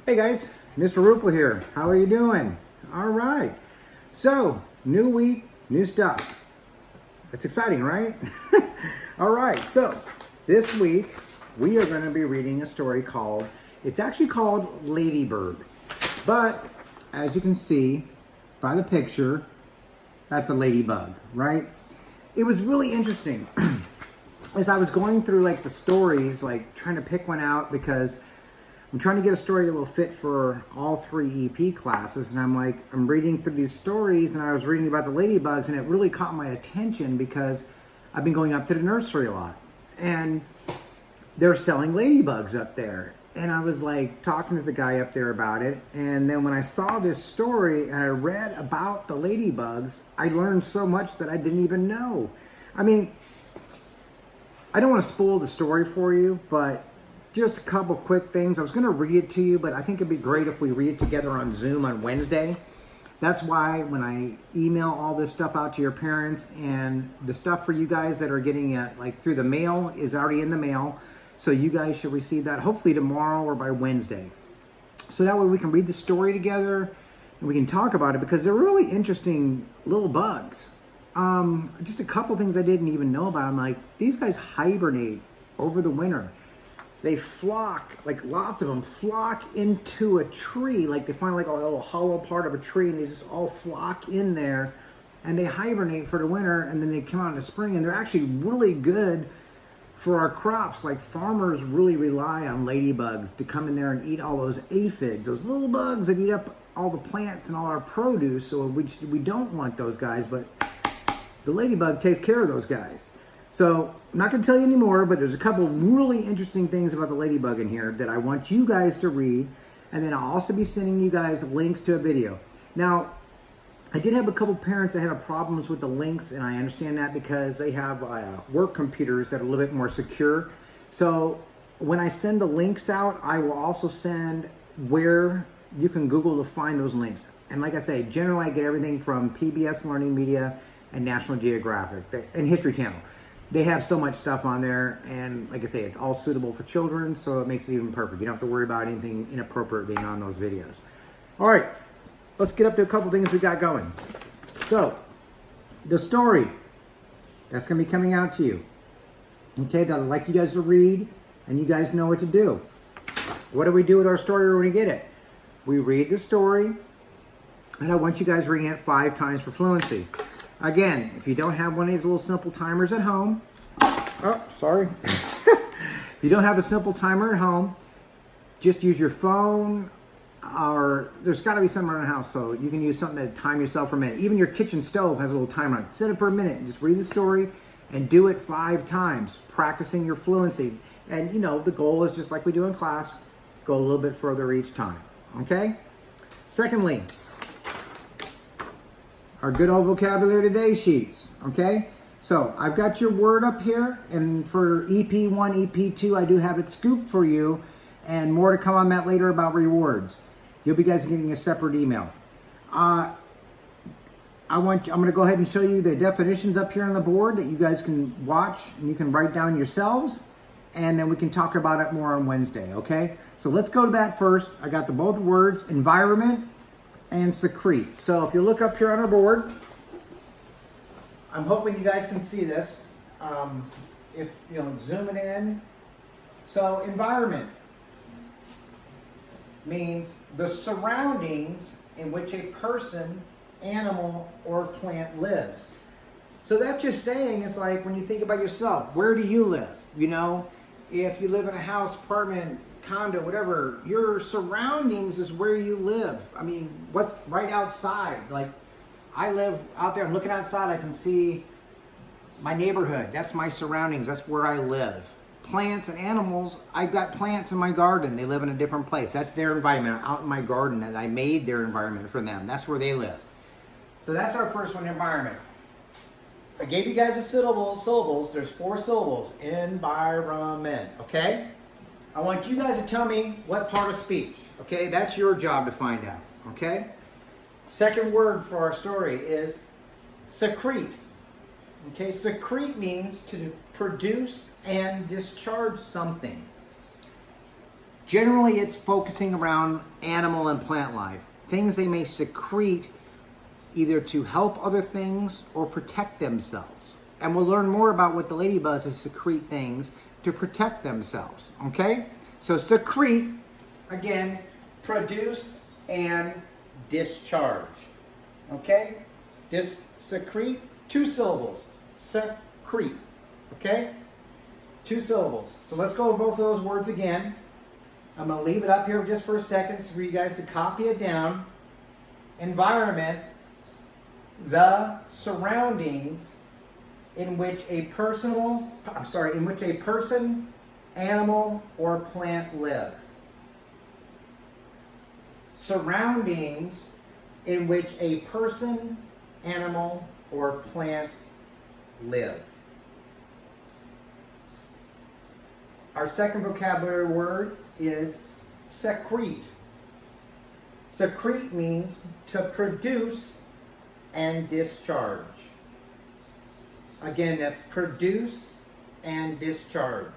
Hey guys, Mr. Rupel here. How are you doing? All right. So, new week, new stuff. It's exciting, right? All right. So, this week we are going to be reading a story it's actually called Ladybird. But as you can see by the picture, that's a ladybug, right? It was really interesting. As I was going through the stories, trying to pick one out because I'm trying to get a story that will fit for all 3 EP classes, and I'm reading through these stories, and I was reading about the ladybugs, and it really caught my attention because I've been going up to the nursery a lot, and they're selling ladybugs up there, and I was talking to the guy up there about it, and then when I saw this story and I read about the ladybugs, I learned so much that I didn't even know. I mean, I don't want to spoil the story for you, but just a couple quick things. I was going to read it to you, but I think it'd be great if we read it together on Zoom on Wednesday. That's why when I email all this stuff out to your parents, and the stuff for you guys that are getting it through the mail is already in the mail. So you guys should receive that hopefully tomorrow or by Wednesday. So that way we can read the story together and we can talk about it because they're really interesting little bugs. Just a couple things I didn't even know about. These guys hibernate over the winter. They flock, lots of them flock into a tree. They find a little hollow part of a tree and they just all flock in there and they hibernate for the winter, and then they come out in the spring, and they're actually really good for our crops. Farmers really rely on ladybugs to come in there and eat all those aphids, those little bugs that eat up all the plants and all our produce. So we don't want those guys, but the ladybug takes care of those guys. So I'm not going to tell you anymore, but there's a couple really interesting things about the ladybug in here that I want you guys to read. And then I'll also be sending you guys links to a video. Now, I did have a couple parents that had problems with the links, and I understand that because they have work computers that are a little bit more secure. So when I send the links out, I will also send where you can Google to find those links. And like I say, generally I get everything from PBS Learning Media and National Geographic and History Channel. They have so much stuff on there, and like I say, it's all suitable for children, so it makes it even perfect. You don't have to worry about anything inappropriate being on those videos. All right, let's get up to a couple things we got going. So, the story that's going to be coming out to you, okay, that I'd like you guys to read, and you guys know what to do. What do we do with our story when we get it? We read the story, and I want you guys reading it 5 times for fluency. Again, if you don't have one of these little simple timers at home, if you don't have a simple timer at home, just use your phone, or there's got to be something around the house, so you can use something to time yourself for a minute. Even your kitchen stove has a little timer on it. Set it for a minute and just read the story and do it 5 times, practicing your fluency. And the goal is just like we do in class, go a little bit further each time, okay? Secondly, our good old vocabulary today sheets, okay? So I've got your word up here, and for EP1, EP2, I do have it scooped for you, and more to come on that later about rewards. You'll be guys getting a separate email. I'm going to go ahead and show you the definitions up here on the board that you guys can watch and you can write down yourselves, and then we can talk about it more on Wednesday, okay? So let's go to that first. I got both words, environment and secrete. So if you look up here on our board, I'm hoping you guys can see this. If zoom it in. So environment means the surroundings in which a person, animal, or plant lives. So that's just saying, it's when you think about yourself, where do you live? If you live in a house, apartment, condo, whatever, your surroundings is where you live. I mean, what's right outside? I live out there, I'm looking outside, I can see my neighborhood. That's my surroundings, that's where I live. Plants and animals, I've got plants in my garden. They live in a different place. That's their environment out in my garden, and I made their environment for them. That's where they live. So that's our first one, environment. I gave you guys the syllables. There's 4 syllables. Environment, okay? I want you guys to tell me what part of speech, okay? That's your job to find out, okay? Second word for our story is secrete. Okay, secrete means to produce and discharge something. Generally, it's focusing around animal and plant life. Things they may secrete either to help other things or protect themselves. And we'll learn more about what the ladybugs secrete things to protect themselves, okay? So secrete, again, produce and discharge, okay? Secrete, 2 syllables, secrete, okay? 2 syllables. So let's go with both of those words again. I'm going to leave it up here just for a second for you guys to copy it down. Environment, the surroundings in which a person, animal, or plant live. Surroundings in which a person, animal, or plant live. Our second vocabulary word is secrete. Secrete means to produce and discharge. Again, that's produce and discharge.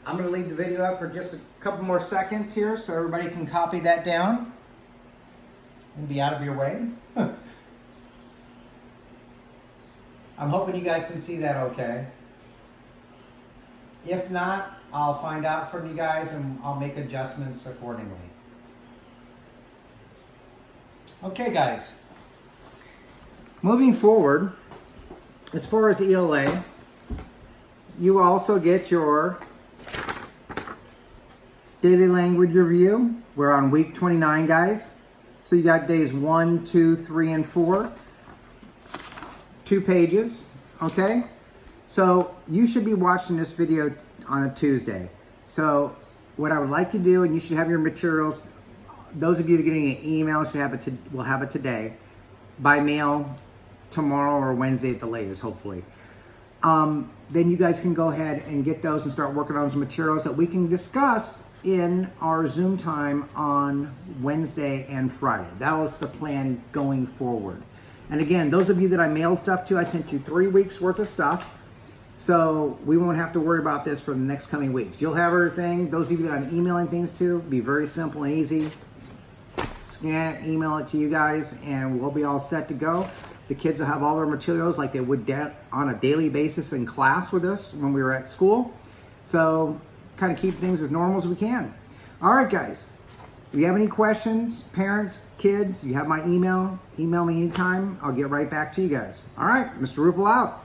I'm going to leave the video up for just a couple more seconds here so everybody can copy that down and be out of your way. I'm hoping you guys can see that okay. If not, I'll find out from you guys and I'll make adjustments accordingly. Okay, guys. Moving forward, as far as ELA, you also get your daily language review. We're on week 29, guys. So you got days 1, 2, 3, and 4. 2 pages, okay? So you should be watching this video on a Tuesday. So what I would like you to do, and you should have your materials, those of you that are getting an email will have it today, by mail tomorrow or Wednesday at the latest, hopefully. Then you guys can go ahead and get those and start working on some materials that we can discuss in our Zoom time on Wednesday and Friday. That was the plan going forward. And again, those of you that I mailed stuff to, I sent you 3 weeks worth of stuff. So we won't have to worry about this for the next coming weeks. You'll have everything. Those of you that I'm emailing things to, be very simple and easy. Scan it, email it to you guys, and we'll be all set to go. The kids will have all their materials like they would on a daily basis in class with us when we were at school. So kind of keep things as normal as we can. All right, guys. If you have any questions, parents, kids, you have my email. Email me anytime. I'll get right back to you guys. All right, Mr. Rupel out.